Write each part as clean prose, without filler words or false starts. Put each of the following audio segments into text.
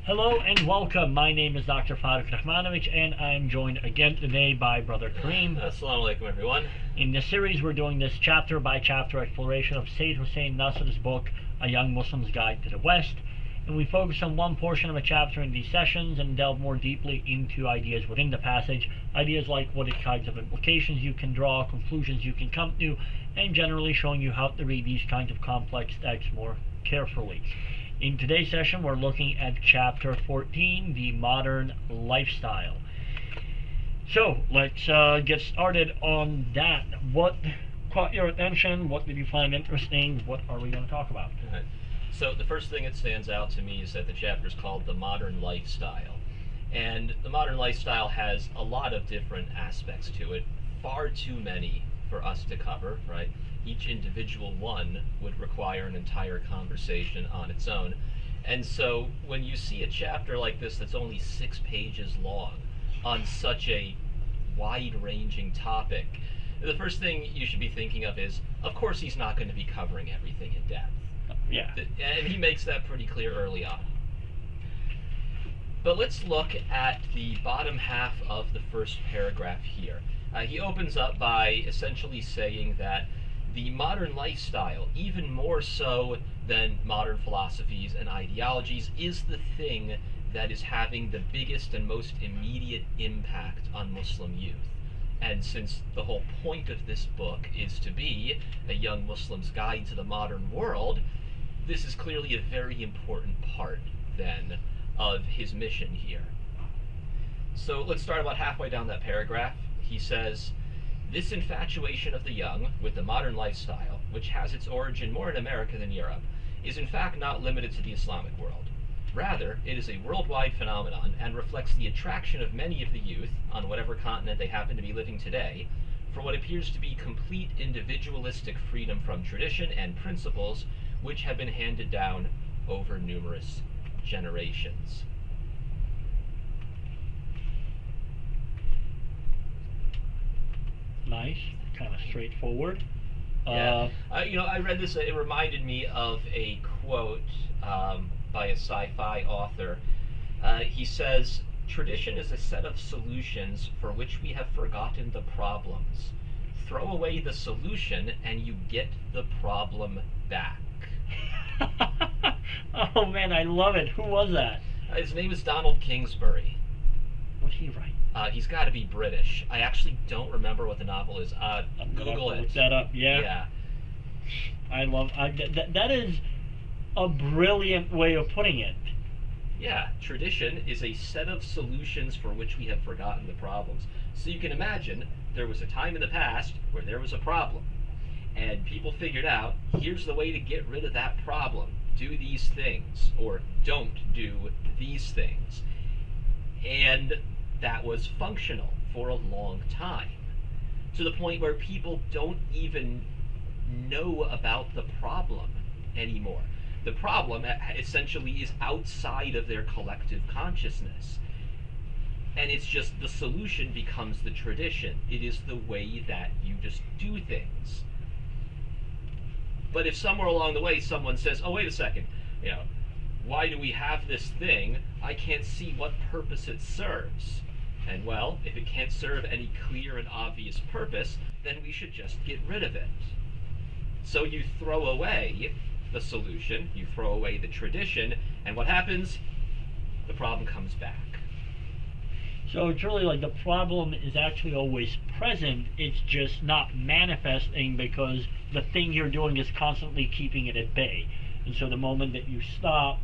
Hello and welcome. My name is Dr. Faruk Rahmanovich, and I am joined again today by Brother Kareem. Assalamu alaikum, everyone. In this series, we're doing this chapter by chapter exploration of Sayyid Hussein Nasr's book, A Young Muslim's Guide to the West. And we focus on one portion of a chapter in these sessions and delve more deeply into ideas within the passage. Ideas like what kinds of implications you can draw, conclusions you can come to, and generally showing you how to read these kinds of complex texts more carefully. In today's session, we're looking at chapter 14, the modern lifestyle. So let's get started on that. What caught your attention? What did you find interesting? What are we going to talk about? Okay. So the first thing that stands out to me is that the chapter is called The Modern Lifestyle. And the modern lifestyle has a lot of different aspects to it, far too many for us to cover, right? Each individual one would require an entire conversation on its own. And so when you see a chapter like this that's only 6 pages long on such a wide-ranging topic, the first thing you should be thinking of is, of course he's not going to be covering everything in depth. Yeah. And he makes that pretty clear early on. But let's look at the bottom half of the first paragraph here. He opens up by essentially saying that the modern lifestyle, even more so than modern philosophies and ideologies, is the thing that is having the biggest and most immediate impact on Muslim youth. And since the whole point of this book is to be a young Muslim's guide to the modern world, this is clearly a very important part, then, of his mission here. So let's start about halfway down that paragraph. He says, "This infatuation of the young with the modern lifestyle, which has its origin more in America than Europe, is in fact not limited to the Islamic world. Rather, it is a worldwide phenomenon and reflects the attraction of many of the youth, on whatever continent they happen to be living today, for what appears to be complete individualistic freedom from tradition and principles which have been handed down over numerous generations." Nice, kind of straightforward. Yeah. I read this, it reminded me of a quote by a sci-fi author. He says, "Tradition is a set of solutions for which we have forgotten the problems. Throw away the solution and you get the problem back." Oh man, I love it. Who was that? His name is Donald Kingsbury. What did he write? He's got to be British. I actually don't remember what the novel is. Google it. Look that up. Yeah. Yeah. I love. That is a brilliant way of putting it. Yeah, tradition is a set of solutions for which we have forgotten the problems. So you can imagine there was a time in the past where there was a problem, and people figured out, here's the way to get rid of that problem. Do these things, or don't do these things. And that was functional for a long time, to the point where people don't even know about the problem anymore. The problem essentially is outside of their collective consciousness. And it's just the solution becomes the tradition. It is the way that you just do things. But if somewhere along the way someone says, oh, wait a second, why do we have this thing? I can't see what purpose it serves. And well, if it can't serve any clear and obvious purpose, then we should just get rid of it. So you throw away the solution, you throw away the tradition, and what happens? The problem comes back. So it's really like the problem is actually always present, it's just not manifesting because the thing you're doing is constantly keeping it at bay. And so the moment that you stop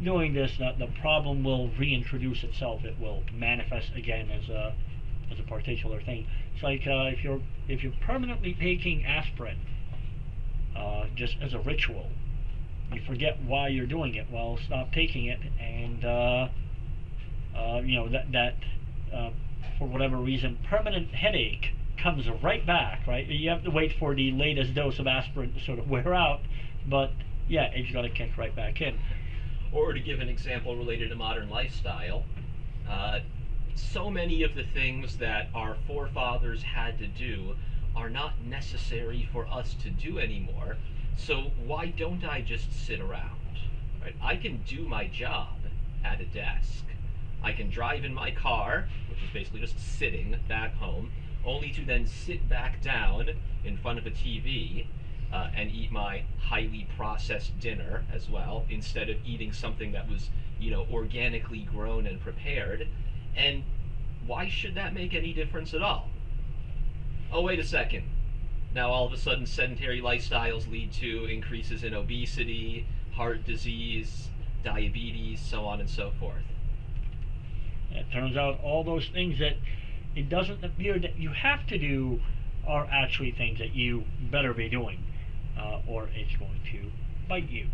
doing this, the problem will reintroduce itself. It will manifest again as a particular thing. It's like if you're permanently taking aspirin, just as a ritual, you forget why you're doing it. Well, stop taking it, and for whatever reason, permanent headache comes right back. Right? You have to wait for the latest dose of aspirin to sort of wear out, but yeah, it's going to kick right back in. Or to give an example related to modern lifestyle, so many of the things that our forefathers had to do are not necessary for us to do anymore, so why don't I just sit around? Right? I can do my job at a desk. I can drive in my car, which is basically just sitting back home, only to then sit back down in front of a TV and eat my highly processed dinner as well, instead of eating something that was, organically grown and prepared. And why should that make any difference at all? Oh, wait a second. Now all of a sudden sedentary lifestyles lead to increases in obesity, heart disease, diabetes, so on and so forth. It turns out all those things that it doesn't appear that you have to do are actually things that you better be doing, or it's going to bite you.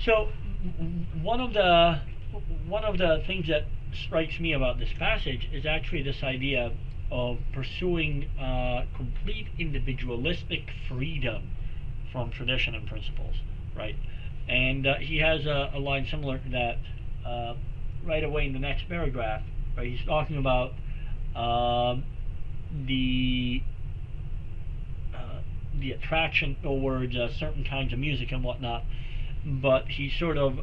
So one of the things that strikes me about this passage is actually this idea of pursuing complete individualistic freedom from tradition and principles, right? And he has a line similar to that right away in the next paragraph, right? He's talking about the attraction towards certain kinds of music and whatnot, but he sort of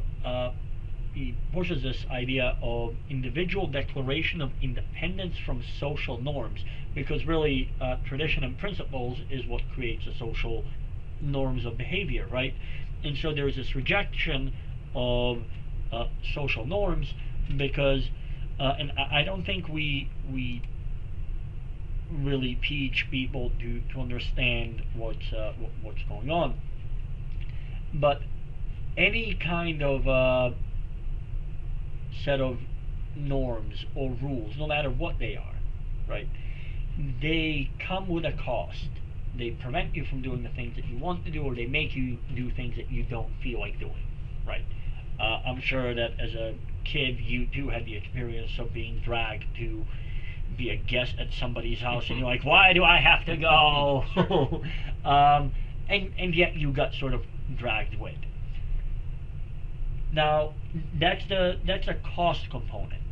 he pushes this idea of individual declaration of independence from social norms, because really tradition and principles is what creates the social norms of behavior, right? And so there's this rejection of social norms, because and I don't think we really teach people to understand what's going on, but any kind of set of norms or rules, no matter what they are, right, they come with a cost. They prevent you from doing the things that you want to do, or they make you do things that you don't feel like doing, right? I'm sure that as a kid you too had the experience of being dragged to be a guest at somebody's house, and you're like, why do I have to go? And yet you got sort of dragged with. Now that's a cost component,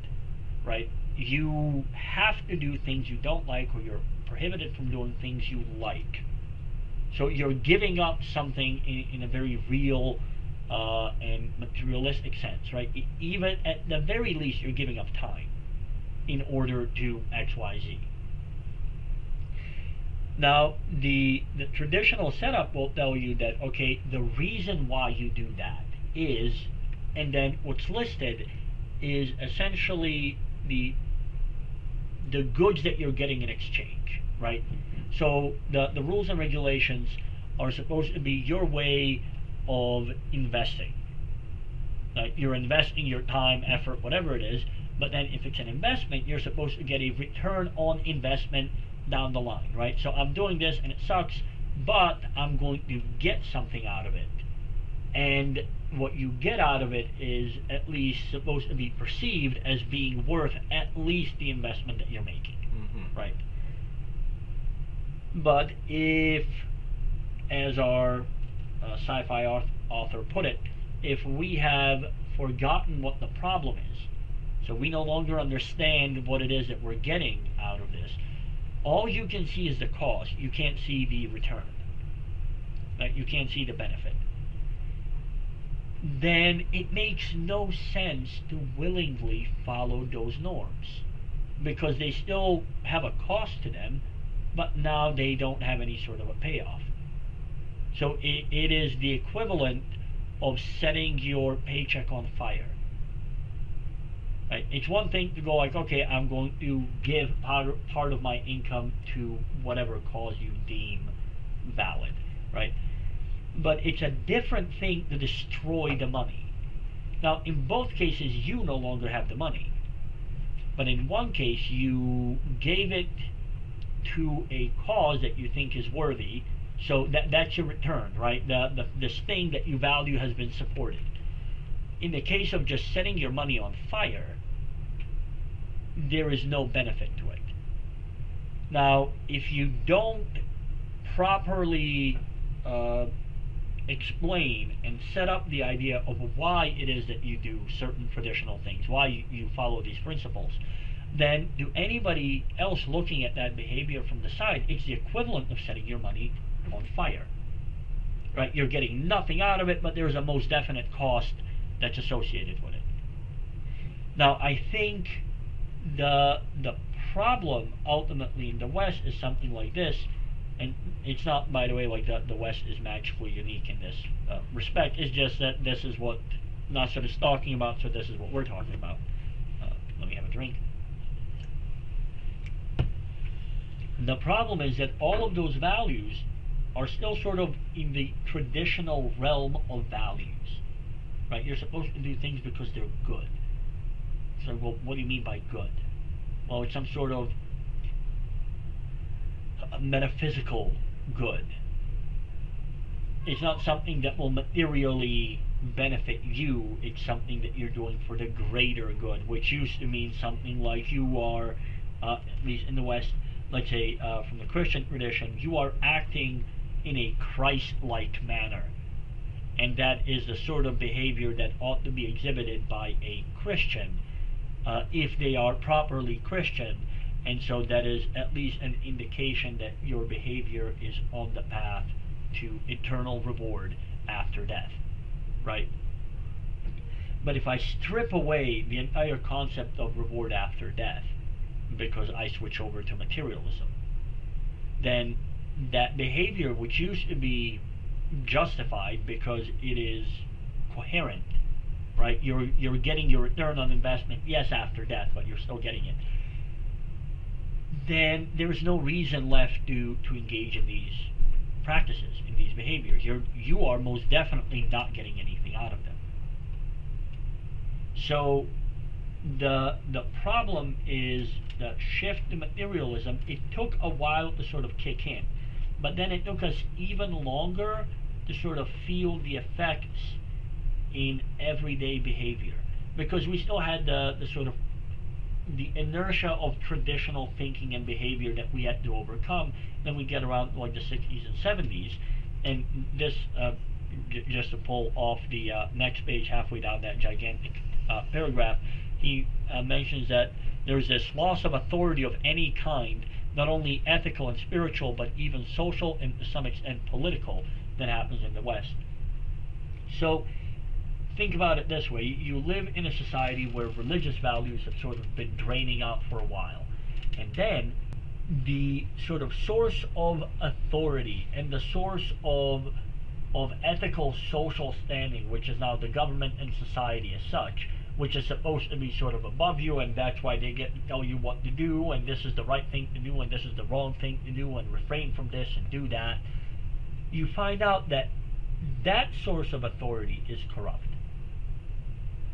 right? You have to do things you don't like, or you're prohibited from doing things you like. So you're giving up something in a very real and materialistic sense, right? Even at the very least, you're giving up time in order to X, Y, Z. Now, the traditional setup will tell you that, okay, the reason why you do that is, and then what's listed is essentially the goods that you're getting in exchange, right? So the rules and regulations are supposed to be your way of investing. You're investing your time, effort, whatever it is, but then if it's an investment, you're supposed to get a return on investment down the line, right? So I'm doing this and it sucks, but I'm going to get something out of it. And what you get out of it is at least supposed to be perceived as being worth at least the investment that you're making, right? But if, as our sci-fi author put it, if we have forgotten what the problem is, so we no longer understand what it is that we're getting out of this, all you can see is the cost. You can't see the return, right? You can't see the benefit. Then it makes no sense to willingly follow those norms, because they still have a cost to them, but now they don't have any sort of a payoff. So it is the equivalent of setting your paycheck on fire. Right? It's one thing to go like, okay, I'm going to give part of my income to whatever cause you deem valid, right? But it's a different thing to destroy the money. Now, in both cases, you no longer have the money. But in one case, you gave it to a cause that you think is worthy, so that's your return, right? This thing that you value has been supported. In the case of just setting your money on fire, there is no benefit to it. Now, if you don't properly explain and set up the idea of why it is that you do certain traditional things, why you follow these principles, then to anybody else looking at that behavior from the side, it's the equivalent of setting your money on fire, right? You're getting nothing out of it, but there's a most definite cost that's associated with it. Now, I think the problem ultimately in the West is something like this, and it's not, by the way, like the West is magically unique in this respect. It's just that this is what Nasr is talking about, so this is what we're talking about. Let me have a drink. The problem is that all of those values are still sort of in the traditional realm of values, right? You're supposed to do things because they're good. So, well, what do you mean by good? Well, it's some sort of metaphysical good. It's not something that will materially benefit you. It's something that you're doing for the greater good, which used to mean something like you are, at least in the West, let's say from the Christian tradition, you are acting in a Christ-like manner. And that is the sort of behavior that ought to be exhibited by a Christian if they are properly Christian. And so that is at least an indication that your behavior is on the path to eternal reward after death, right? But if I strip away the entire concept of reward after death, because I switch over to materialism, then that behavior, which used to be justified because it is coherent, right? You're getting your return on investment, yes, after death, but you're still getting it. Then there's no reason left to engage in these practices, in these behaviors. You are most definitely not getting anything out of them. So the problem is the shift to materialism. It took a while to sort of kick in, but then it took us even longer to sort of feel the effects in everyday behavior, because we still had the sort of the inertia of traditional thinking and behavior that we had to overcome. Then we get around like the 60s and 70s, and this just to pull off the next page, halfway down that gigantic paragraph, he mentions that there's this loss of authority of any kind, not only ethical and spiritual, but even social and to some extent political, that happens in the West. So think about it this way. You live in a society where religious values have sort of been draining out for a while, and then the sort of source of authority and the source of ethical social standing, which is now the government and society as such, which is supposed to be sort of above you, and that's why they get to tell you what to do, and this is the right thing to do, and this is the wrong thing to do, and refrain from this and do that. You find out that that source of authority is corrupt.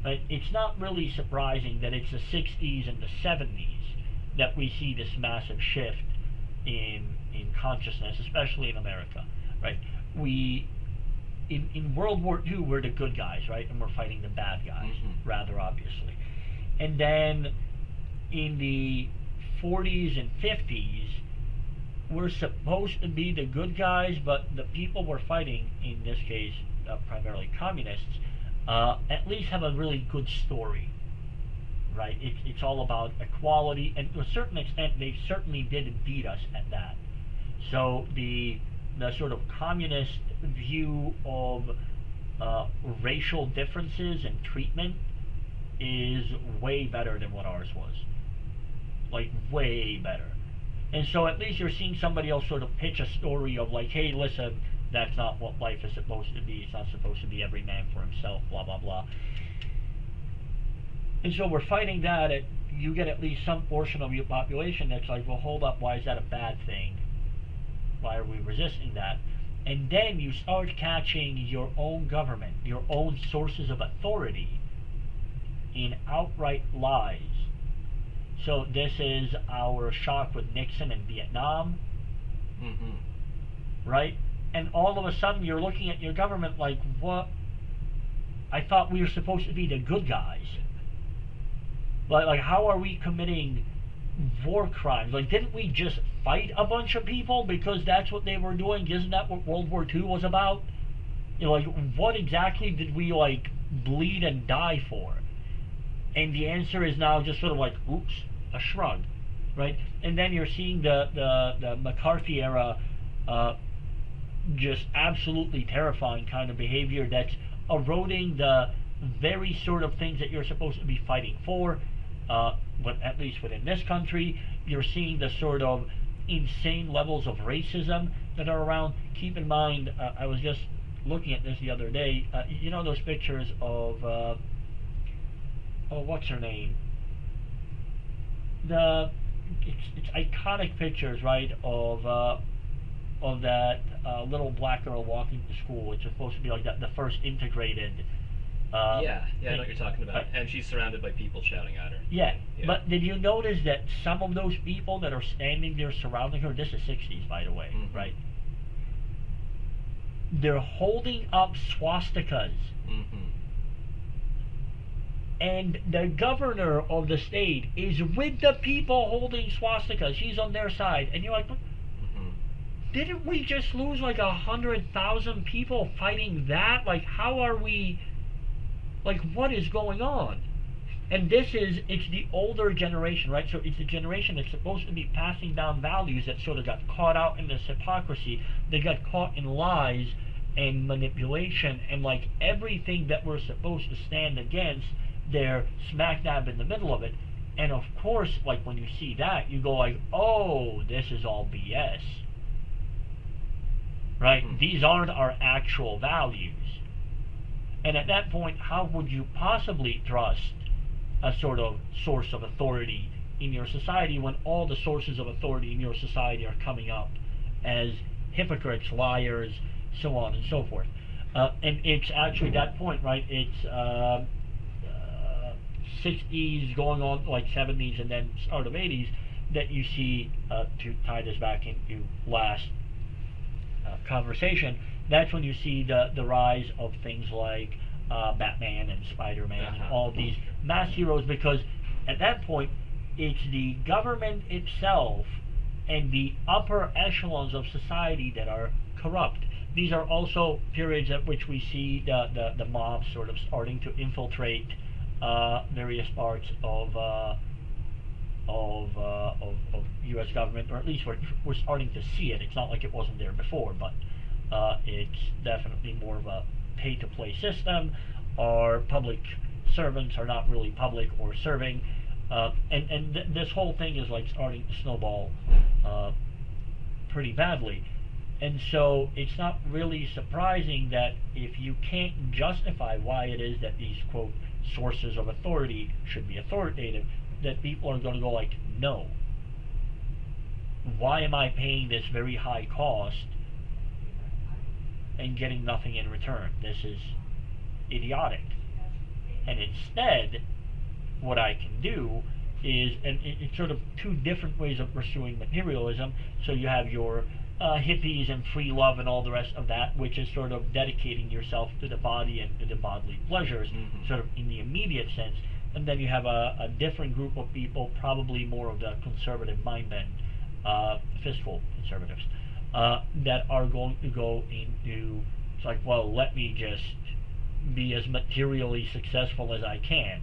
Right? It's not really surprising that it's the 60s and the 70s that we see this massive shift in consciousness, especially in America. Right? In World War II, we're the good guys, right? And we're fighting the bad guys, rather obviously. And then in the 40s and 50s, we're supposed to be the good guys, but the people we're fighting, in this case primarily communists, at least have a really good story, right? It's all about equality, and to a certain extent, they certainly did beat us at that. So the sort of communist view of racial differences and treatment is way better than what ours was. Like, way better. And so at least you're seeing somebody else sort of pitch a story of like, hey, listen, that's not what life is supposed to be. It's not supposed to be every man for himself, blah, blah, blah. And so we're fighting that. You get at least some portion of your population that's like, well, hold up, why is that a bad thing? Why are we resisting that? And then you start catching your own government, your own sources of authority in outright lies. So this is our shock with Nixon and Vietnam, right? And all of a sudden you're looking at your government like, what? I thought we were supposed to be the good guys. Like how are we committing war crimes? Like, didn't we just fight a bunch of people because that's what they were doing? Isn't that what World War II was about? You know, like, what exactly did we, like, bleed and die for? And the answer is now just sort of like, oops, a shrug, right? And then you're seeing the McCarthy era just absolutely terrifying kind of behavior that's eroding the very sort of things that you're supposed to be fighting for. But at least within this country, you're seeing the sort of insane levels of racism that are around. Keep in mind, I was just looking at this the other day. You know those pictures of oh, what's her name? It's iconic pictures, right, of that little black girl walking to school. It's supposed to be like the first integrated. Yeah, I know what you're talking about. And she's surrounded by people shouting at her. Yeah, but did you notice that some of those people that are standing there surrounding her, this is 60s, by the way, right? They're holding up swastikas. And the governor of the state is with the people holding swastikas. She's on their side. And you're like, didn't we just lose like 100,000 people fighting that? Like, how are we... Like, what is going on? And it's the older generation, right? So it's the generation that's supposed to be passing down values that sort of got caught out in this hypocrisy. They got caught in lies and manipulation, and like everything that we're supposed to stand against, they're smack dab in the middle of it. And of course, like when you see that, you go like, oh, this is all BS. Right? These aren't our actual values. And at that point, how would you possibly trust a sort of source of authority in your society when all the sources of authority in your society are coming up as hypocrites, liars, so on and so forth? And it's actually that point, right? It's 60s going on like 70s and then start of 80s that you see, to tie this back into last conversation, that's when you see the rise of things like Batman and Spider-Man and all these mass heroes, because at that point it's the government itself and the upper echelons of society that are corrupt. These are also periods at which we see the mob sort of starting to infiltrate various parts of U.S. government, or at least we're starting to see it. It's not like it wasn't there before, but it's definitely more of a pay-to-play system. Our public servants are not really public or serving, and this whole thing is like starting to snowball pretty badly. And so it's not really surprising that if you can't justify why it is that these, quote, sources of authority should be authoritative, that people are going to go like, no. Why am I paying this very high cost and getting nothing in return? This is idiotic. And instead, what I can do is, and it's sort of two different ways of pursuing materialism. So you have your hippies and free love and all the rest of that, which is sort of dedicating yourself to the body and to the bodily pleasures, sort of in the immediate sense. And then you have a different group of people, probably more of the conservative mind bend, fiscal conservatives, that are going to go into, it's like, well, let me just be as materially successful as I can,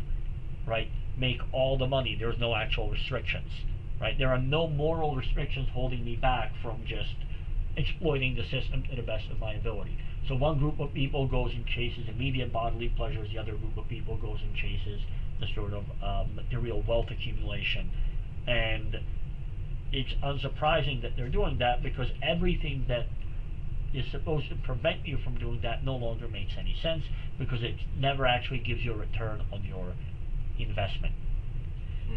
right? Make all the money. There's no actual restrictions, right? There are no moral restrictions holding me back from just exploiting the system to the best of my ability. So one group of people goes and chases immediate bodily pleasures. The other group of people goes and chases the sort of material wealth accumulation. And it's unsurprising that they're doing that, because everything that is supposed to prevent you from doing that no longer makes any sense, because it never actually gives you a return on your investment.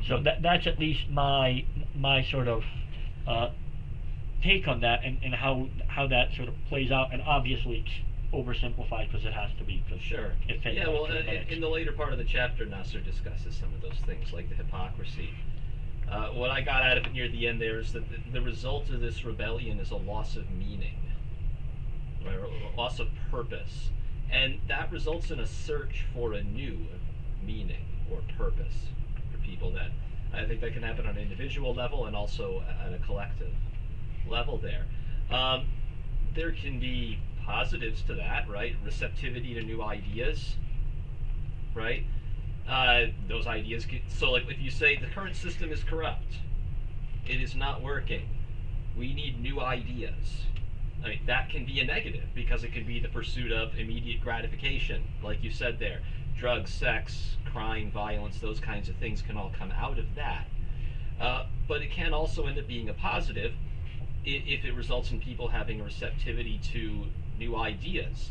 So that's at least my sort of take on that, and how that sort of plays out. And obviously it's oversimplified because it has to be. Sure. Yeah, well, in the later part of the chapter, Nasr discusses some of those things, like the hypocrisy. What I got out of it near the end there is that the result of this rebellion is a loss of meaning, right, or a loss of purpose. And that results in a search for a new meaning or purpose for people. That I think that can happen on an individual level and also at a collective level there. There can be positives to that, right? Receptivity to new ideas, right? Those ideas can, so like if you say the current system is corrupt, it is not working, we need new ideas. I mean, that can be a negative, because it can be the pursuit of immediate gratification, like you said there. drugs, sex, crime, violence, those kinds of things can all come out of that. But it can also end up being a positive if it results in people having a receptivity to new ideas.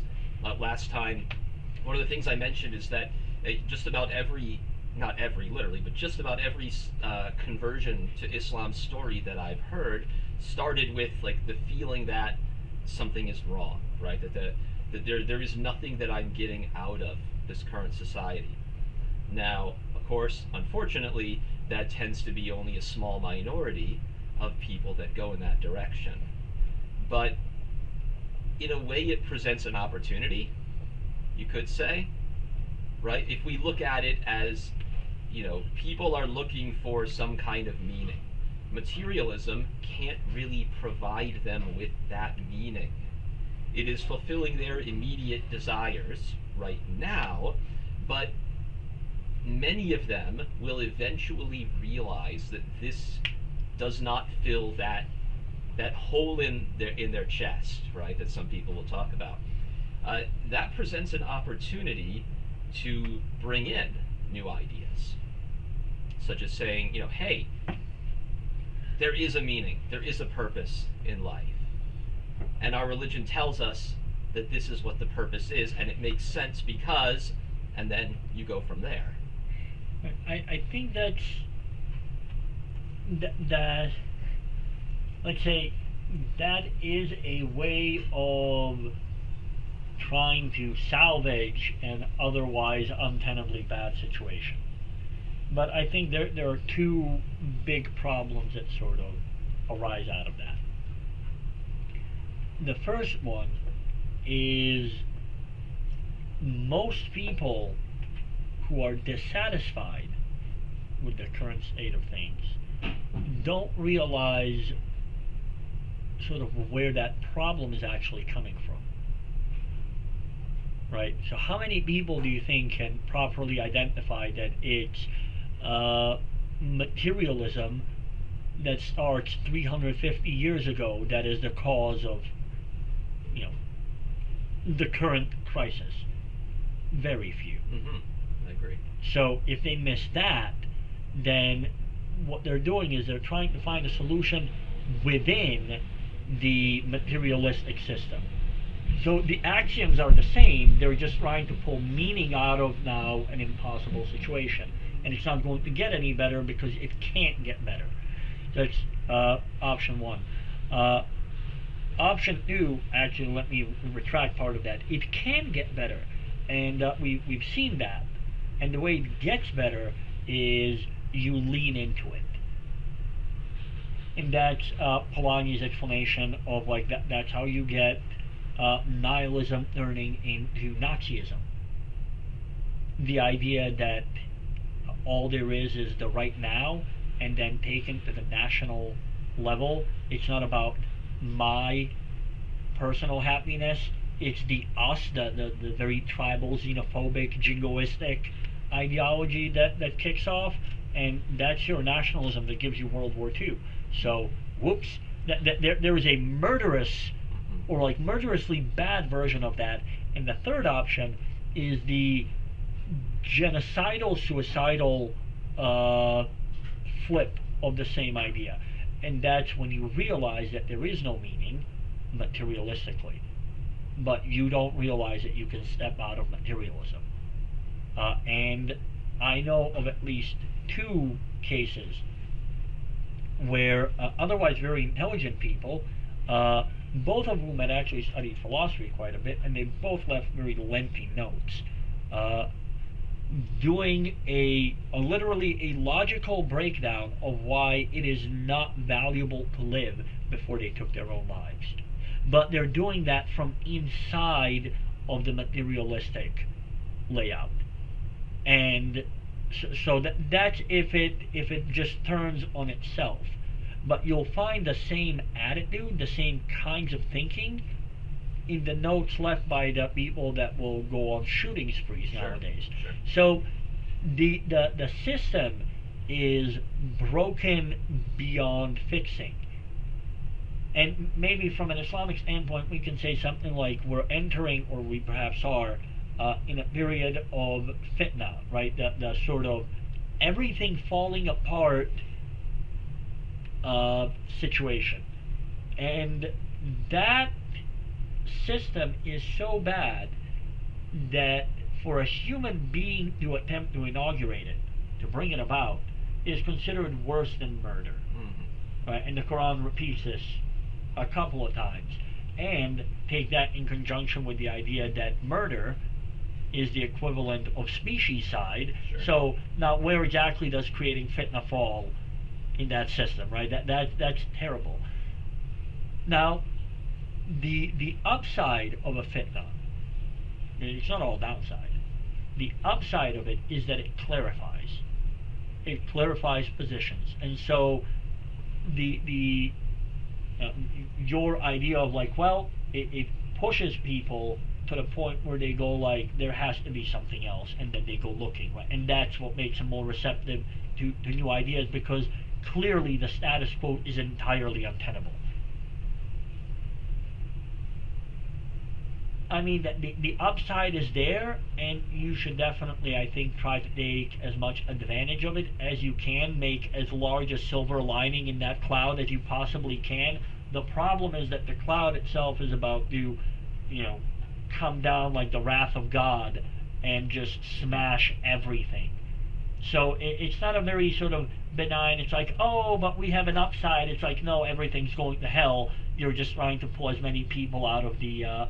Last time, one of the things I mentioned is that just about every, not every literally, but just about every conversion to Islam story that I've heard started with like the feeling that something is wrong, right? That there is nothing that I'm getting out of this current society. Now, of course, unfortunately, that tends to be only a small minority of people that go in that direction. But in a way, it presents an opportunity, you could say, right? If we look at it as, people are looking for some kind of meaning. Materialism can't really provide them with that meaning. It is fulfilling their immediate desires right now, but many of them will eventually realize that this does not fill that hole in their chest, right? That some people will talk about. That presents an opportunity to bring in new ideas, such as saying, hey, there is a meaning, there is a purpose in life, and our religion tells us that this is what the purpose is, and it makes sense because, and then you go from there. I think that let's say that is a way of trying to salvage an otherwise untenably bad situation. But I think there are two big problems that sort of arise out of that. The first one is most people who are dissatisfied with the current state of things don't realize sort of where that problem is actually coming from. Right? So how many people do you think can properly identify that it's materialism that starts 350 years ago that is the cause of the current crisis? Very few. I agree. So if they miss that, then what they're doing is they're trying to find a solution within the materialistic system. So the axioms are the same, they're just trying to pull meaning out of now an impossible situation. And it's not going to get any better because it can't get better. That's option one. Option two, actually, let me retract part of that. It can get better, and we've seen that. And the way it gets better is you lean into it. And that's Polanyi's explanation of like that's how you get nihilism turning into Nazism. The idea that all there is the right now, and then taken to the national level. It's not about my personal happiness, it's the us, the very tribal, xenophobic, jingoistic ideology that kicks off, and that's your nationalism that gives you World War II. So, whoops, there is a murderous, or like murderously bad version of that, and the third option is the genocidal, suicidal flip of the same idea. And that's when you realize that there is no meaning materialistically, but you don't realize that you can step out of materialism. And I know of at least two cases where otherwise very intelligent people, both of whom had actually studied philosophy quite a bit, and they both left very lengthy notes, doing a literally a logical breakdown of why it is not valuable to live before they took their own lives. But they're doing that from inside of the materialistic layout. And so that's if it just turns on itself. But you'll find the same attitude, the same kinds of thinking in the notes left by the people that will go on shooting sprees nowadays. Sure. So the system is broken beyond fixing. And maybe from an Islamic standpoint we can say something like we're entering, or we perhaps are, in a period of fitna, right? The sort of everything falling apart situation. And that system is so bad that for a human being to attempt to inaugurate it, to bring it about, is considered worse than murder. Right? And the Quran repeats this a couple of times. And take that in conjunction with the idea that murder is the equivalent of specieside. Sure. So now where exactly does creating fitna fall in that system, right? That's terrible. Now, the upside of a fitna, it's not all downside. The upside of it is that it clarifies. It clarifies positions. And so the your idea of like, well, it pushes people to the point where they go like, there has to be something else, and then they go looking, right? And that's what makes them more receptive to new ideas, because clearly the status quo is entirely untenable. I mean, the upside is there, and you should definitely, I think, try to take as much advantage of it as you can, make as large a silver lining in that cloud as you possibly can. The problem is that the cloud itself is about to, come down like the wrath of God and just smash everything. So it's not a very sort of benign, it's like, oh, but we have an upside. It's like, no, everything's going to hell. You're just trying to pull as many people out of the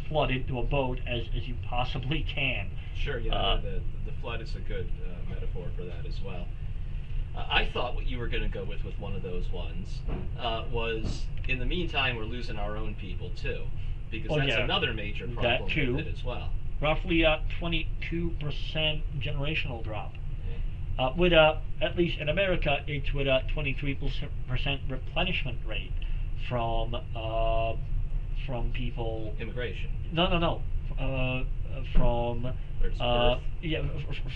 flood into a boat as you possibly can. Sure, yeah, the flood is a good metaphor for that as well. I thought what you were going to go with one of those ones was, in the meantime, we're losing our own people too, because that's another major problem with it as well. Roughly 22% generational drop. With at least in America, it's with a 23% replenishment rate from people. Immigration. No.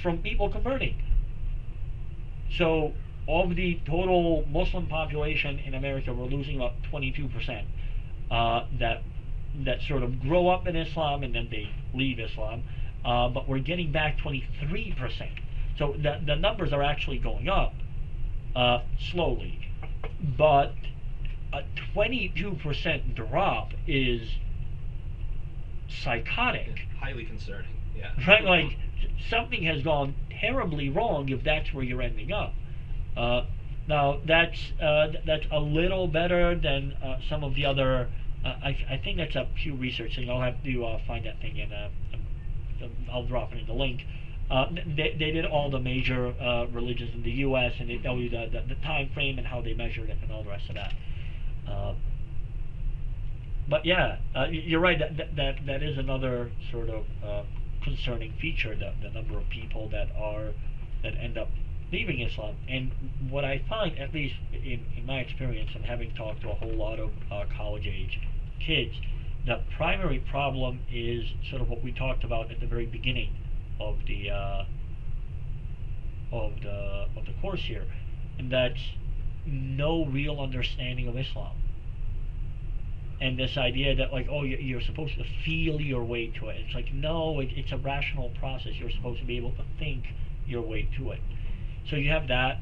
From people converting. So of the total Muslim population in America, we're losing about 22% that sort of grow up in Islam and then they leave Islam. But we're getting back 23%. So the numbers are actually going up slowly, but a 22% drop is psychotic. Highly concerning, yeah. Right, like something has gone terribly wrong if that's where you're ending up. Now that's a little better than some of the other. I think that's a Pew Research thing. I'll have to find that thing and I'll drop it in the link. They did all the major religions in the U.S. and they tell you the time frame and how they measured it and all the rest of that. But yeah, you're right. That is another sort of concerning feature. The number of people that end up leaving Islam. And what I find, at least in my experience, and having talked to a whole lot of college-age kids, the primary problem is sort of what we talked about at the very beginning of the course here, and that's no real understanding of Islam. And this idea that like, oh, you're supposed to feel your way to it. It's like, no, it's a rational process. You're supposed to be able to think your way to it. So you have that.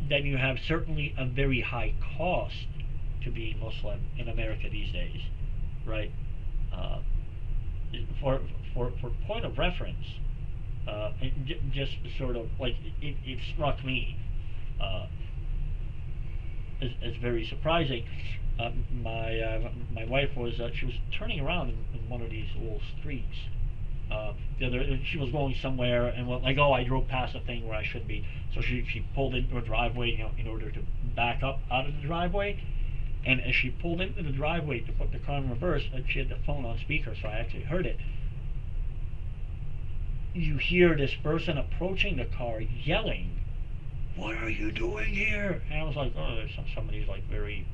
Then you have certainly a very high cost to being Muslim in America these days, right? For point of reference, just sort of like it struck me as very surprising. My wife was she was turning around in one of these little streets. She was going somewhere and went like, oh, I drove past a thing where I should be. So she pulled into a driveway, in order to back up out of the driveway. And as she pulled into the driveway to put the car in reverse, she had the phone on speaker, so I actually heard it. You hear this person approaching the car yelling, "What are you doing here?" And I was like, oh, somebody's like very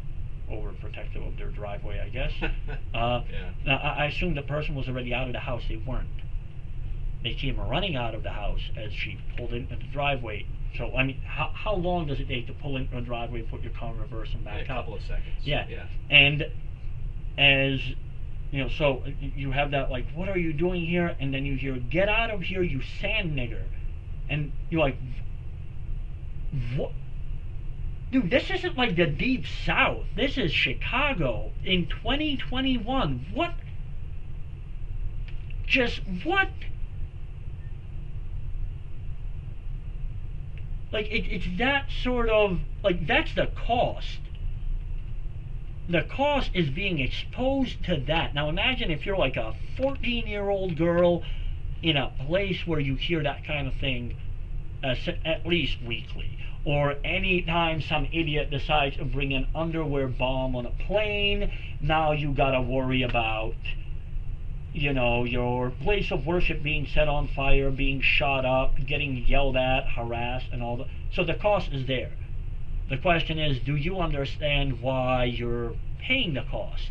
overprotective of their driveway, I guess. Yeah. Now, I assumed the person was already out of the house. They weren't. They came running out of the house as she pulled into the driveway. So, I mean, how long does it take to pull into a driveway, put your car in reverse, and back up? A couple of seconds. Yeah. And as So you have that, like, what are you doing here? And then you hear, get out of here, you sand nigger. And you're like, what? Dude, this isn't like the Deep South. This is Chicago in 2021. What? Just what? Like, it's that sort of, like, that's the cost. The cost is being exposed to that. Now imagine if you're like a 14-year-old girl in a place where you hear that kind of thing at least weekly. Or anytime some idiot decides to bring an underwear bomb on a plane, now you gotta worry about, your place of worship being set on fire, being shot up, getting yelled at, harassed, and all that. So the cost is there. The question is, do you understand why you're paying the cost?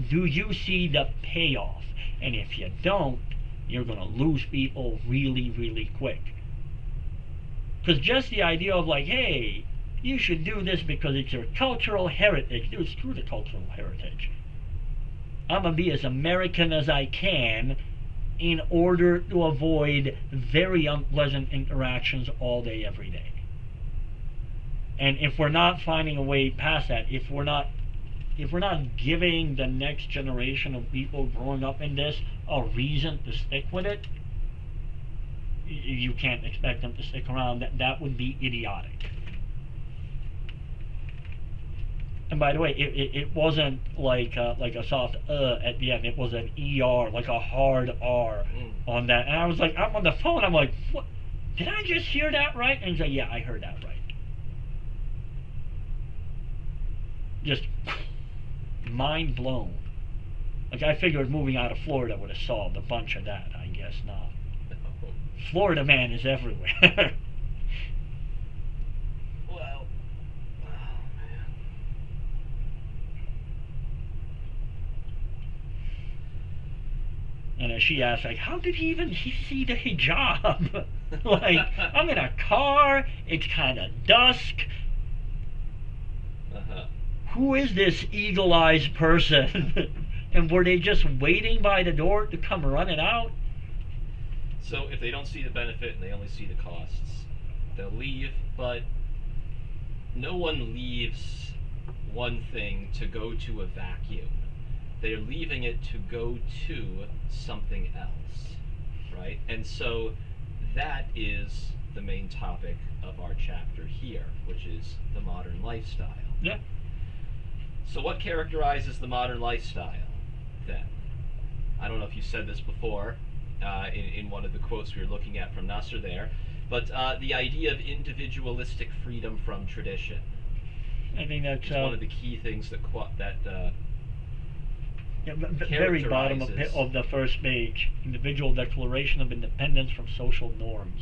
Do you see the payoff? And if you don't, you're going to lose people really, really quick. Because just the idea of like, hey, you should do this because it's your cultural heritage. Dude, screw the cultural heritage. I'm going to be as American as I can in order to avoid very unpleasant interactions all day, every day. And if we're not finding a way past that, if we're not giving the next generation of people growing up in this a reason to stick with it, you can't expect them to stick around. That would be idiotic. And by the way, it wasn't like a soft at the end. It was an ER, like a hard R on that. And I was like, I'm on the phone. I'm like, what? Did I just hear that right? And he's like, yeah, I heard that right. Just mind blown. Like, I figured moving out of Florida would have solved a bunch of that. I guess not. Florida man is everywhere. Well, oh man. And as she asked, like, how did he even see the hijab? Like, I'm in a car, it's kind of dusk. Who is this eagle-eyed person? And were they just waiting by the door to come running out? So if they don't see the benefit and they only see the costs, they'll leave. But no one leaves one thing to go to a vacuum. They're leaving it to go to something else, right? And so that is the main topic of our chapter here, which is the modern lifestyle. Yeah. So what characterizes the modern lifestyle, then? I don't know if you said this before in one of the quotes we were looking at from Nasr there, but the idea of individualistic freedom from tradition. I think that's one of the key things that very bottom of the first page. Individual declaration of independence from social norms.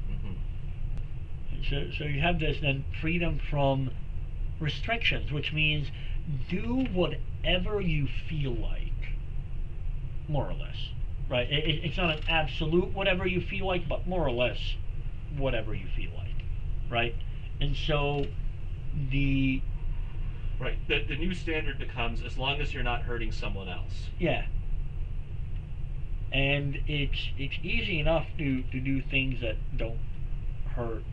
Mm-hmm. So you have this then freedom from restrictions, which means do whatever you feel like, more or less, right? It's not an absolute whatever you feel like, but more or less whatever you feel like, right? And so the new standard becomes as long as you're not hurting someone else. Yeah. And it's easy enough to do things that don't hurt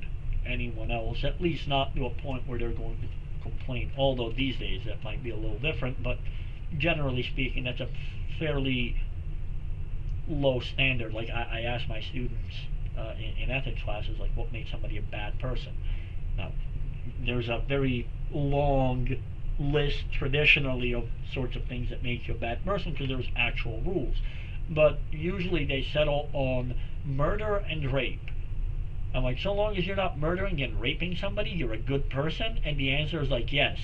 anyone else, at least not to a point where they're going to complain, although these days that might be a little different, but generally speaking that's a fairly low standard. Like I ask my students in ethics classes, like, what makes somebody a bad person? Now there's a very long list traditionally of sorts of things that make you a bad person because there's actual rules, but usually they settle on murder and rape. I'm like, so long as you're not murdering and raping somebody, you're a good person? And the answer is like, yes.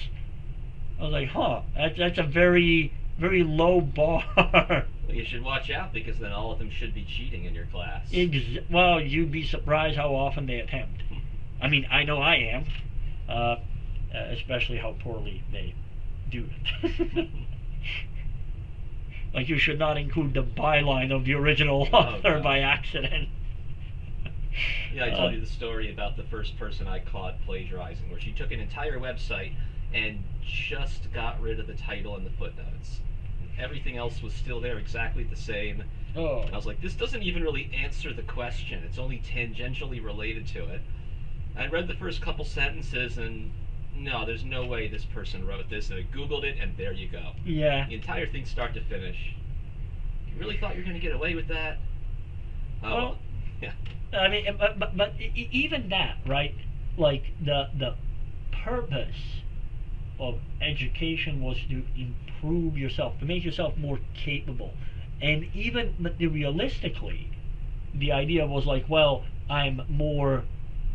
I was like, huh, that's a very, very low bar. Well, you should watch out, because then all of them should be cheating in your class. Well, you'd be surprised how often they attempt. I mean, I know I am, especially how poorly they do it. Like, you should not include the byline of the original author by accident. Yeah, I told you the story about the first person I caught plagiarizing, where she took an entire website and just got rid of the title and the footnotes. Everything else was still there, exactly the same. Oh. And I was like, this doesn't even really answer the question. It's only tangentially related to it. I read the first couple sentences and no, there's no way this person wrote this. And I Googled it and there you go. Yeah. The entire thing start to finish. You really thought you were going to get away with that? Oh, Well, yeah. I mean, but even that, right? Like the purpose of education was to improve yourself, to make yourself more capable, and even materialistically, the idea was like, well, I'm more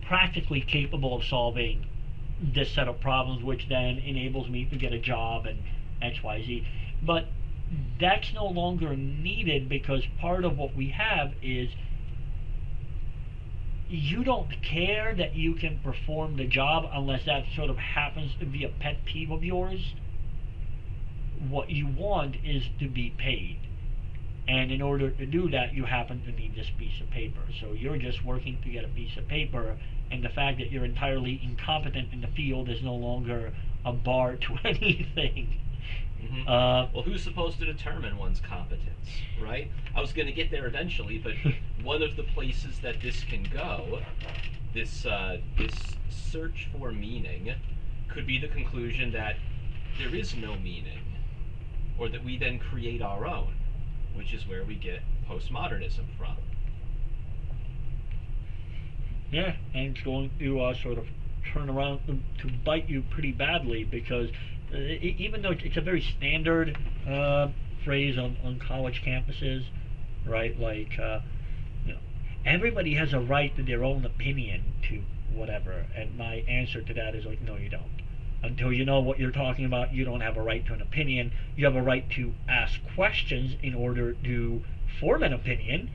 practically capable of solving this set of problems, which then enables me to get a job and X, Y, Z. But that's no longer needed because part of what we have is you don't care that you can perform the job unless that sort of happens to be a pet peeve of yours. What you want is to be paid. And in order to do that, you happen to need this piece of paper. So you're just working to get a piece of paper, and the fact that you're entirely incompetent in the field is no longer a bar to anything. Mm-hmm. Well, who's supposed to determine one's competence, right? I was going to get there eventually, but one of the places that this can go, this search for meaning, could be the conclusion that there is no meaning, or that we then create our own, which is where we get postmodernism from. Yeah, and it's going to sort of turn around to bite you pretty badly because even though it's a very standard phrase on college campuses, right? Like, you know, everybody has a right to their own opinion to whatever. And my answer to that is like, no, you don't. Until you know what you're talking about, you don't have a right to an opinion. You have a right to ask questions in order to form an opinion,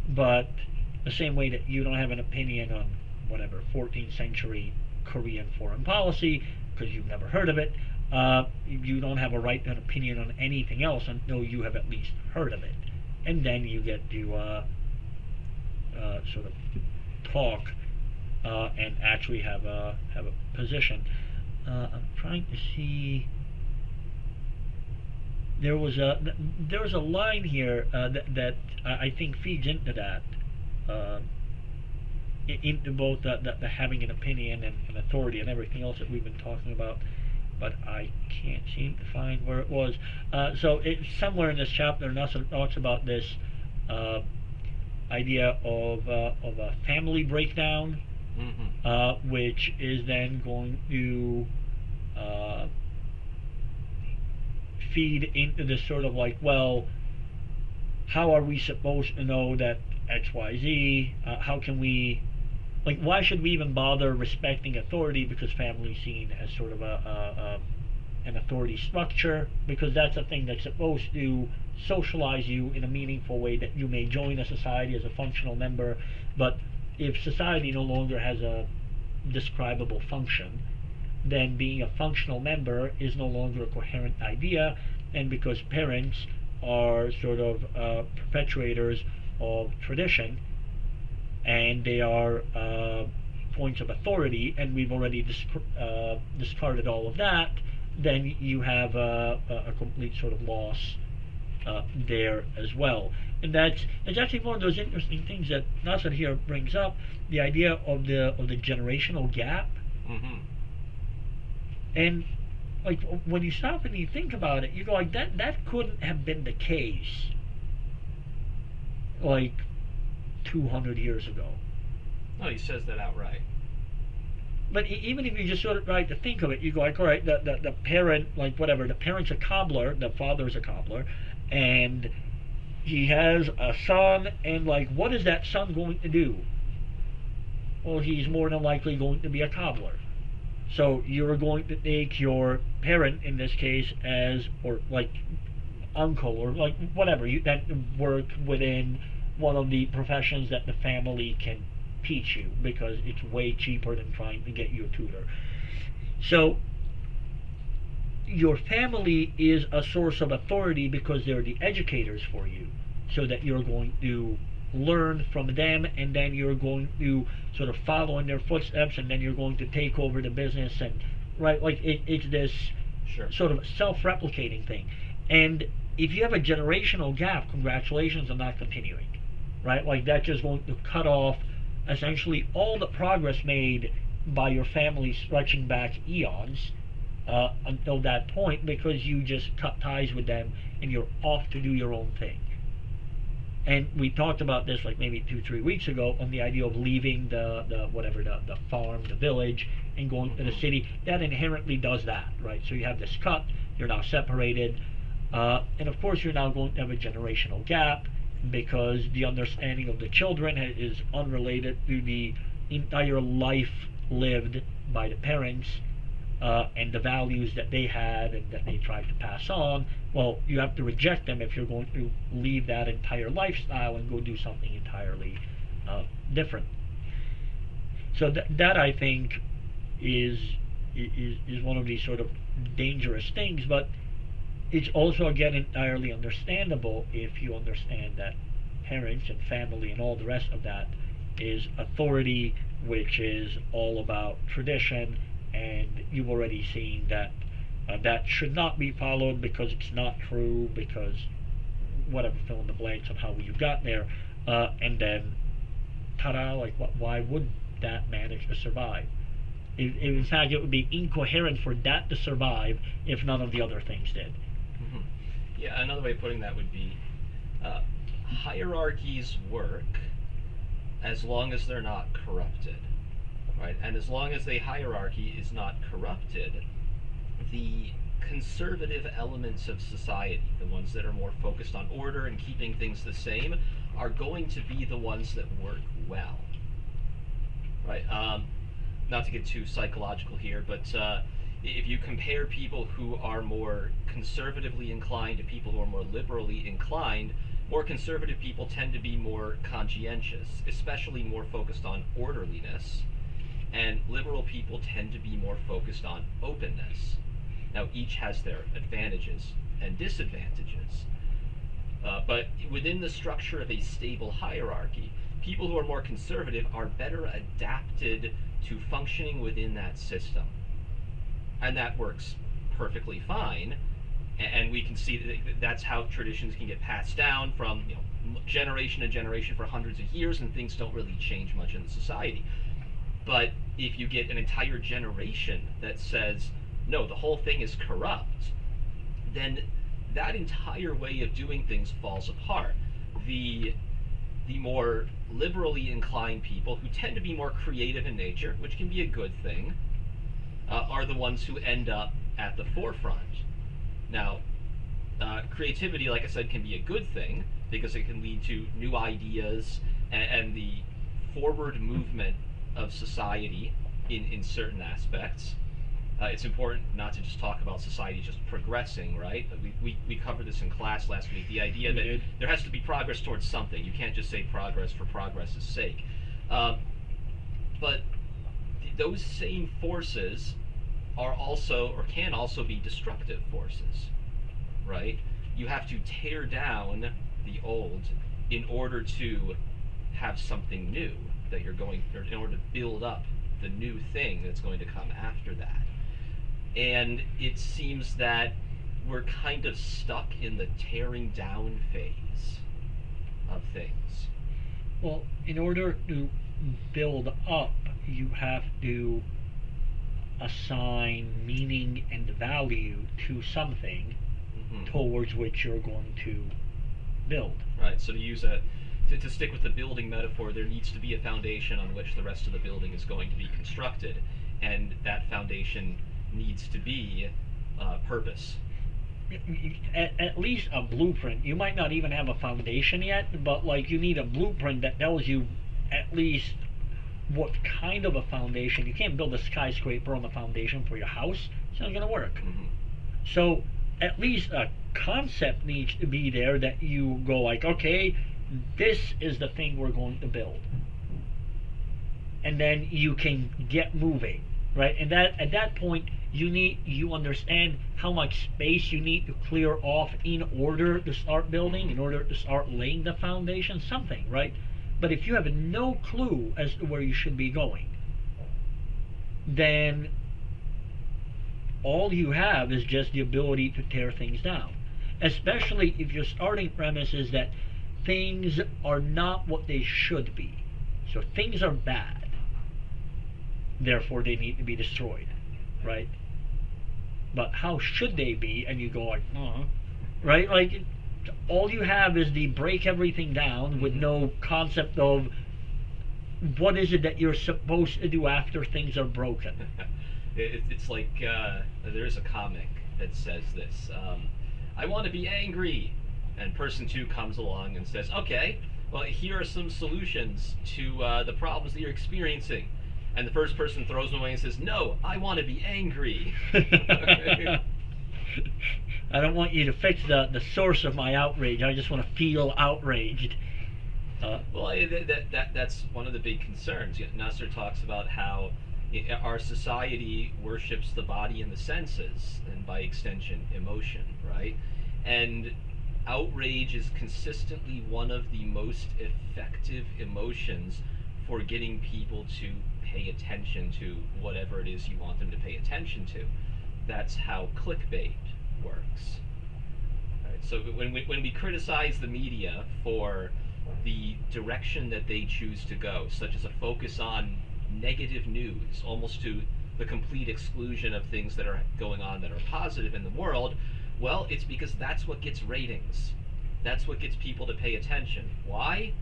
but the same way that you don't have an opinion on whatever 14th century Korean foreign policy because you've never heard of it, you don't have a right to an opinion on anything else until you have at least heard of it, and then you get to sort of talk and actually have a position. I'm trying to see. There was a line here that I think feeds into that, into both the having an opinion and authority and everything else that we've been talking about, but I can't seem to find where it was. So it's somewhere in this chapter, Nasr talks about this idea of a family breakdown. Mm-hmm. Which is then going to feed into this sort of like, well, how are we supposed to know that X, Y, Z? How can we, like, why should we even bother respecting authority? Because family is seen as sort of an authority structure, because that's a thing that's supposed to socialize you in a meaningful way that you may join a society as a functional member. But if society no longer has a describable function, then being a functional member is no longer a coherent idea, and because parents are sort of perpetuators of tradition, and they are points of authority, and we've already discarded all of that, then you have a complete sort of loss there as well. And it's actually one of those interesting things that Nasr here brings up, the idea of the generational gap. Mm-hmm. And like when you stop and you think about it, you go like that couldn't have been the case like 200 years ago. No, he says that outright. But even if you just sort of try to think of it, you go like, all right, the parent, like whatever, the parent's a cobbler, the father's a cobbler, and he has a son, and like, what is that son going to do? Well, he's more than likely going to be a cobbler. So you're going to take your parent in this case as, or like uncle, or like whatever, that work within one of the professions that the family can teach you, because it's way cheaper than trying to get you a tutor. So your family is a source of authority because they're the educators for you, so that you're going to learn from them, and then you're going to sort of follow in their footsteps, and then you're going to take over the business, and right, like it's this Sure. sort of self-replicating thing. And if you have a generational gap, congratulations on not continuing, right? Like that's just going to cut off essentially all the progress made by your family stretching back eons until that point, because you just cut ties with them and you're off to do your own thing. And we talked about this like maybe 2-3 weeks ago on the idea of leaving the farm, the village, and going to the city. That inherently does that, right? So you have this cut, you're now separated, and of course you're now going to have a generational gap, because the understanding of the children is unrelated to the entire life lived by the parents, and the values that they had and that they tried to pass on. Well, you have to reject them if you're going to leave that entire lifestyle and go do something entirely different. So that I think is one of these sort of dangerous things, but it's also again entirely understandable if you understand that parents and family and all the rest of that is authority, which is all about tradition, and you've already seen that that should not be followed because it's not true, because whatever, fill in the blanks on how you got there, and then ta-da, like why would that manage to survive? In fact, it would be incoherent for that to survive if none of the other things did. Mm-hmm. Yeah, another way of putting that would be hierarchies work as long as they're not corrupted, right? And as long as the hierarchy is not corrupted, the conservative elements of society, the ones that are more focused on order and keeping things the same, are going to be the ones that work well, right? Not to get too psychological here, but if you compare people who are more conservatively inclined to people who are more liberally inclined, more conservative people tend to be more conscientious, especially more focused on orderliness, and liberal people tend to be more focused on openness. Now, each has their advantages and disadvantages, but within the structure of a stable hierarchy, people who are more conservative are better adapted to functioning within that system. And that works perfectly fine, and we can see that that's how traditions can get passed down from generation to generation for hundreds of years, and things don't really change much in the society. But if you get an entire generation that says, no, the whole thing is corrupt, then that entire way of doing things falls apart. The more liberally inclined people, who tend to be more creative in nature, which can be a good thing, are the ones who end up at the forefront. Now, creativity, like I said, can be a good thing because it can lead to new ideas and the forward movement of society in certain aspects. It's important not to just talk about society just progressing, right? We covered this in class last week, the idea that there has to be progress towards something. You can't just say progress for progress's sake. But those same forces are also, or can also be, destructive forces, right? You have to tear down the old in order to have something new that you're going, or in order to build up the new thing that's going to come after that. And it seems that we're kind of stuck in the tearing down phase of things. Well, in order to build up, you have to assign meaning and value to something towards which you're going to build. Right, so to stick with the building metaphor, there needs to be a foundation on which the rest of the building is going to be constructed, and that foundation needs to be purpose. At least a blueprint. You might not even have a foundation yet, but like you need a blueprint that tells you at least what kind of a foundation. You can't build a skyscraper on the foundation for your house. It's not going to work. So at least a concept needs to be there that you go like, okay, this is the thing we're going to build. And then you can get moving, right? And that at that point you understand how much space you need to clear off in order to start building, in order to start laying the foundation, something, right? But if you have no clue as to where you should be going, then all you have is just the ability to tear things down. especially if your starting premise is that things are not what they should be. So things are bad, therefore they need to be destroyed, right? But how should they be? And you go like, right? Like, all you have is the break everything down with no concept of what is it that you're supposed to do after things are broken. It's like there's a comic that says this. I want to be angry, and person 2 comes along and says, okay, well, here are some solutions to the problems that you're experiencing. And the first person throws them away and says, no, I want to be angry. I don't want you to fix the source of my outrage. I just want to feel outraged. Well, that's one of the big concerns. Nasr talks about how our society worships the body and the senses, and by extension, emotion, right? And outrage is consistently one of the most effective emotions for getting people to pay attention to whatever it is you want them to pay attention to. That's how clickbait works. Right? So when we criticize the media for the direction that they choose to go, such as a focus on negative news, almost to the complete exclusion of things that are going on that are positive in the world, well, it's because that's what gets ratings. That's what gets people to pay attention. Why?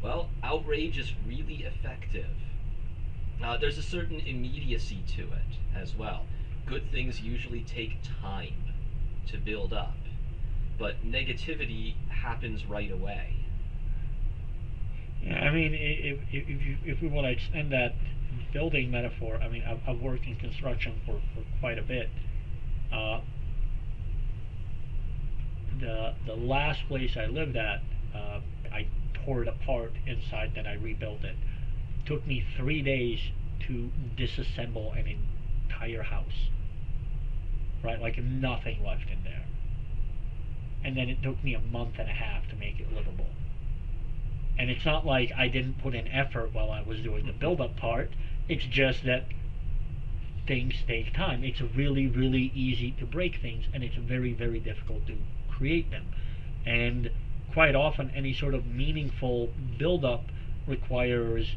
Well, outrage is really effective. There's a certain immediacy to it as well. Good things usually take time to build up, but negativity happens right away. Yeah, I mean, if we want to extend that building metaphor, I mean, I've worked in construction for quite a bit. The last place I lived at, I tore it apart inside, then I rebuilt it. It took me 3 days to disassemble an entire house, right? Like nothing left in there. And then it took me a month and a half to make it livable. And it's not like I didn't put in effort while I was doing the build-up part. It's just that things take time. It's really, really easy to break things, and it's very, very difficult to create them. And quite often, any sort of meaningful build-up requires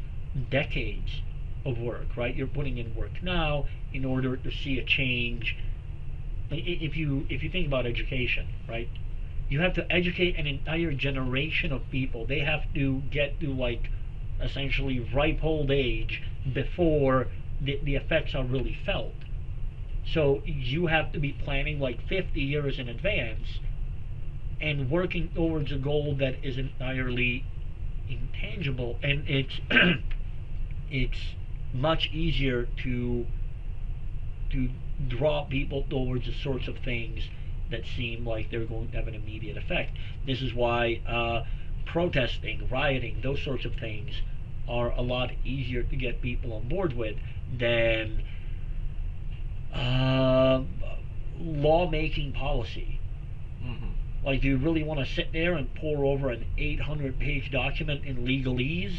decades of work, right? You're putting in work now in order to see a change. If you think about education, right? You have to educate an entire generation of people. They have to get to, like, essentially ripe old age before the effects are really felt. So you have to be planning like 50 years in advance and working towards a goal that is entirely intangible. And it's it's much easier to draw people towards the sorts of things that seem like they're going to have an immediate effect. This is why protesting, rioting, those sorts of things are a lot easier to get people on board with than lawmaking policy. Like, do you really want to sit there and pore over an 800-page document in legalese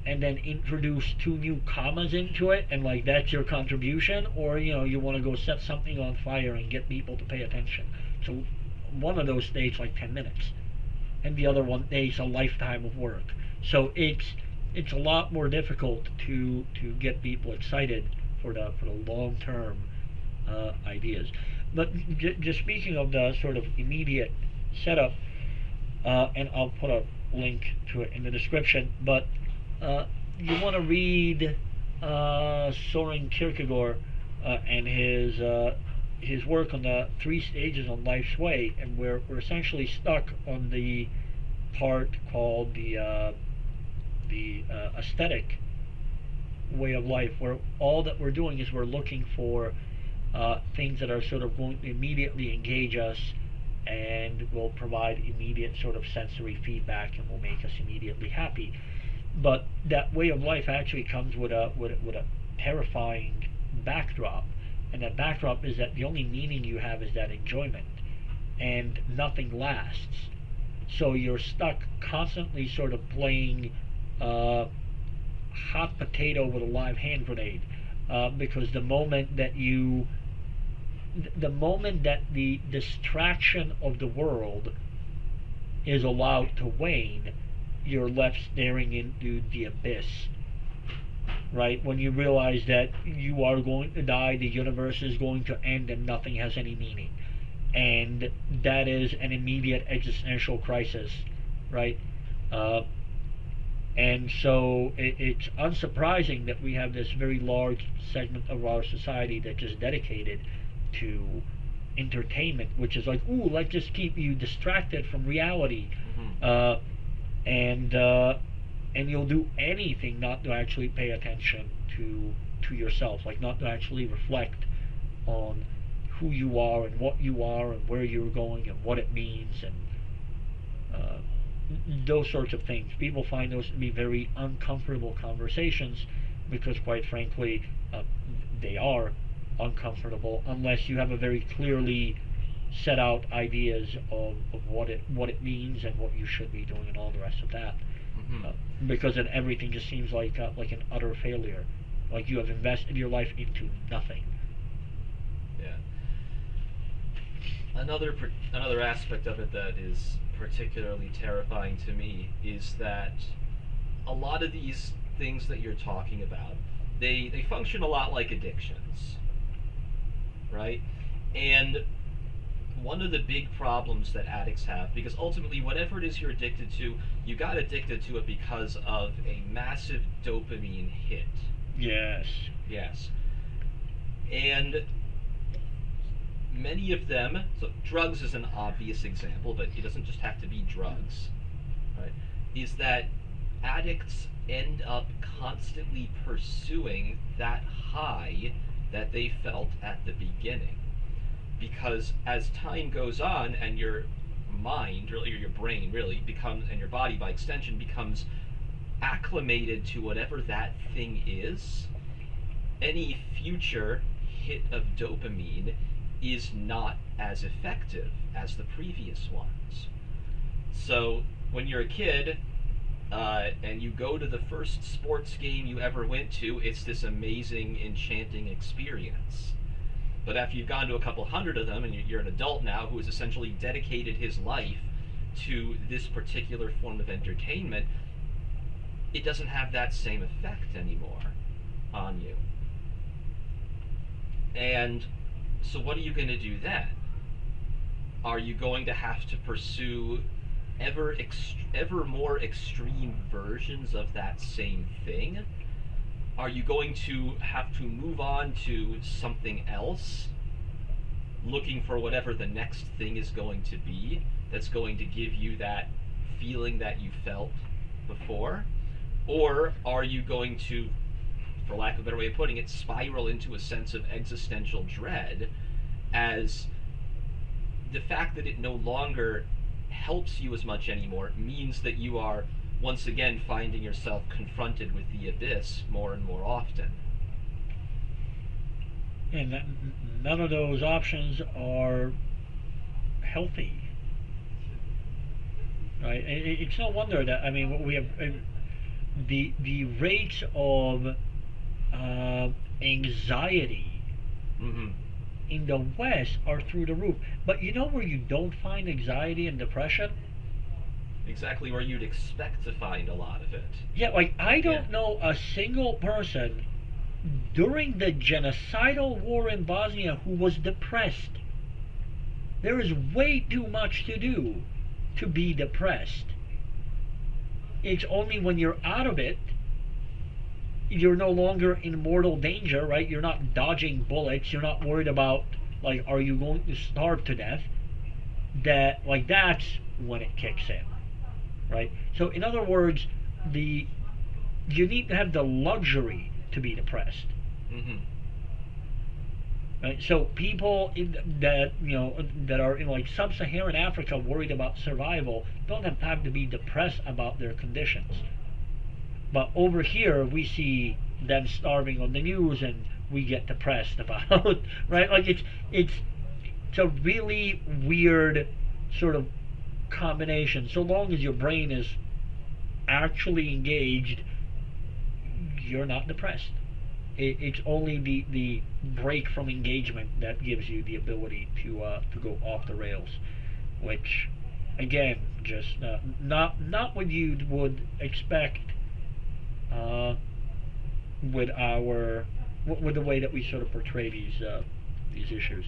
and then introduce 2 new commas into it, and like that's your contribution? Or you want to go set something on fire and get people to pay attention? So one of those takes like 10 minutes, and the other one takes a lifetime of work. So it's a lot more difficult to get people excited for the long-term ideas. But just speaking of the sort of immediate setup, and I'll put a link to it in the description, but you want to read Soren Kierkegaard and his work on the 3 stages on life's way, and we're essentially stuck on the part called the aesthetic way of life, where all that we're doing is we're looking for things that are sort of going to immediately engage us and will provide immediate sort of sensory feedback and will make us immediately happy. But that way of life actually comes with a terrifying backdrop, and that backdrop is that the only meaning you have is that enjoyment, and nothing lasts. So you're stuck constantly sort of playing hot potato with a live hand grenade, because the moment that you the moment that the distraction of the world is allowed to wane, you're left staring into the abyss, right? When you realize that you are going to die, the universe is going to end, and nothing has any meaning. And that is an immediate existential crisis, right? And so it's unsurprising that we have this very large segment of our society that's just dedicated to entertainment, which is like, ooh, let's just keep you distracted from reality. And you'll do anything not to actually pay attention to yourself, like not to actually reflect on who you are and what you are and where you're going and what it means, and those sorts of things. People find those to be very uncomfortable conversations because, quite frankly, they are uncomfortable unless you have a very clearly set out ideas of what it means and what you should be doing and all the rest of that. Because then everything just seems like an utter failure, like you have invested your life into nothing. Yeah. Another aspect of it that is particularly terrifying to me is that a lot of these things that you're talking about, they function a lot like addictions, right? And one of the big problems that addicts have, because ultimately whatever it is you're addicted to, you got addicted to it because of a massive dopamine hit. Yes. And many of them, so drugs is an obvious example, but it doesn't just have to be drugs, right? Is that addicts end up constantly pursuing that high that they felt at the beginning. Because as time goes on and your mind, really, or your brain really becomes, and your body by extension becomes acclimated to whatever that thing is, any future hit of dopamine is not as effective as the previous ones. So when you're a kid and you go to the first sports game you ever went to, it's this amazing, enchanting experience. But after you've gone to a couple hundred of them and you're an adult now who has essentially dedicated his life to this particular form of entertainment, it doesn't have that same effect anymore on you. And so what are you going to do then? Are you going to have to pursue ever more extreme versions of that same thing? Are you going to have to move on to something else, looking for whatever the next thing is going to be that's going to give you that feeling that you felt before? Or are you going to, for lack of a better way of putting it, spiral into a sense of existential dread, as the fact that it no longer helps you as much anymore means that you are once again finding yourself confronted with the abyss more and more often? And none of those options are healthy, right? It's no wonder that, I mean, we have the rates of anxiety in the West are through the roof. But you know where you don't find anxiety and depression? Exactly where you'd expect to find a lot of it. Yeah, like I don't know a single person during the genocidal war in Bosnia who was depressed. There is way too much to do to be depressed. It's only when you're out of it, you're no longer in mortal danger, right? You're not dodging bullets. You're not worried about, like, are you going to starve to death? That's when it kicks in, right? So in other words, you need to have the luxury to be depressed. Right? So people that are in like sub-Saharan Africa worried about survival don't have time to be depressed about their conditions. But over here we see them starving on the news and we get depressed about right? Like it's a really weird sort of combination. So long as your brain is actually engaged, you're not depressed. it's only the break from engagement that gives you the ability to go off the rails, which, again, just not what you would expect with the way that we sort of portray these issues.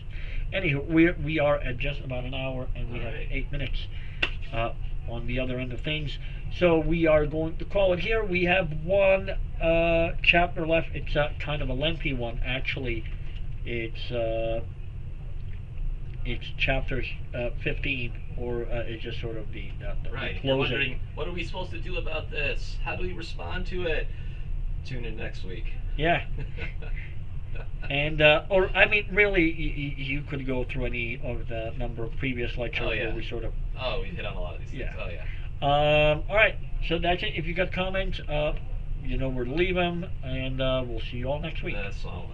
Anywho, we are at just about an hour, and we have 8 minutes on the other end of things. So we are going to call it here. We have one chapter left. It's kind of a lengthy one, actually. It's chapter 15, or it's just sort of the right. closing. You're wondering, what are we supposed to do about this? How do we respond to it? Tune in next week. Yeah. And or I mean, really, you could go through any of the number of previous lectures where we sort of. Oh, we hit on a lot of these things. Oh yeah. All right. So that's it. If you got comments, you know where to leave them, and we'll see you all next week. That's all.